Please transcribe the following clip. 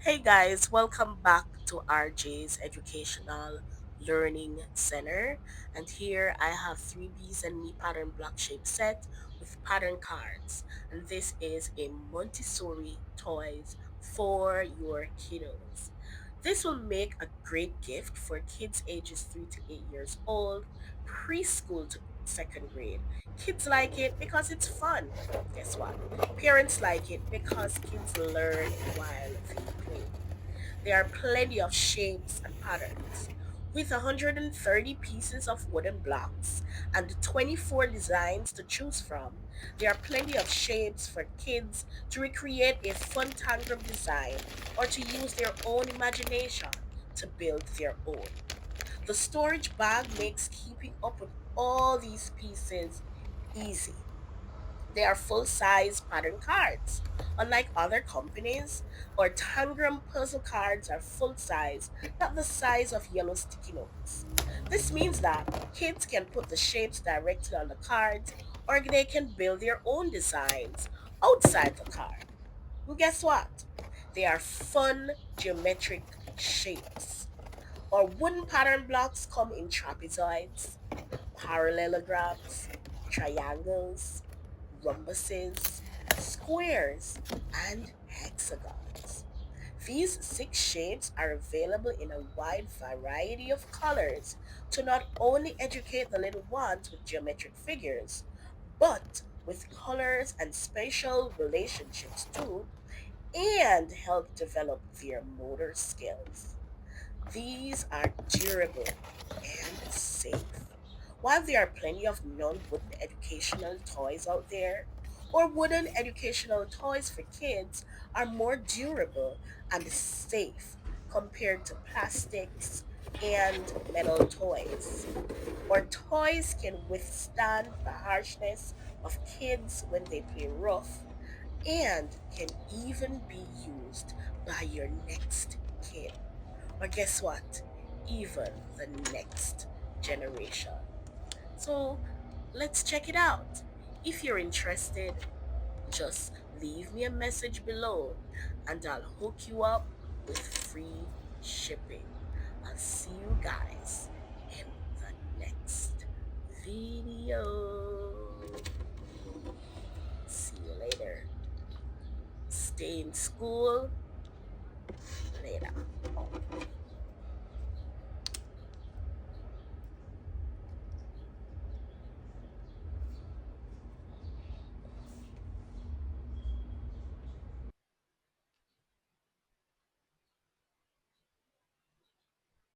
Hey guys, welcome back to RJ's Educational Learning Center. And here I have 3Bs and me pattern block shape set with pattern cards. And this is a Montessori toys for your kiddos. This will make a great gift for kids ages 3 to 8 years old, preschool to second grade. Kids like it because it's fun. Guess what? Parents like it because kids learn while they play. There are plenty of shapes and patterns. With 130 pieces of wooden blocks and 24 designs to choose from, there are plenty of shapes for kids to recreate a fun tangram design or to use their own imagination to build their own. The storage bag makes keeping up with all these pieces easy. They are full-size pattern cards. Unlike other companies, our Tangram puzzle cards are full-size, not the size of yellow sticky notes. This means that kids can put the shapes directly on the cards or they can build their own designs outside the card. And guess what? They are fun geometric shapes. Our wooden pattern blocks come in trapezoids, parallelograms, triangles, rhombuses, squares, and hexagons. These six shapes are available in a wide variety of colors to not only educate the little ones with geometric figures, but with colors and spatial relationships too, and help develop their motor skills. These are durable and safe. While there are plenty of non-wooden educational toys out there, or wooden educational toys for kids are more durable and safe compared to plastics and metal toys. Or toys can withstand the harshness of kids when they play rough and can even be used by your next kid. Or guess what? Even the next generation. So let's check it out. If you're interested, just leave me a message below and I'll hook you up with free shipping. I'll see you guys in the next video. See you later. Stay in school. Later.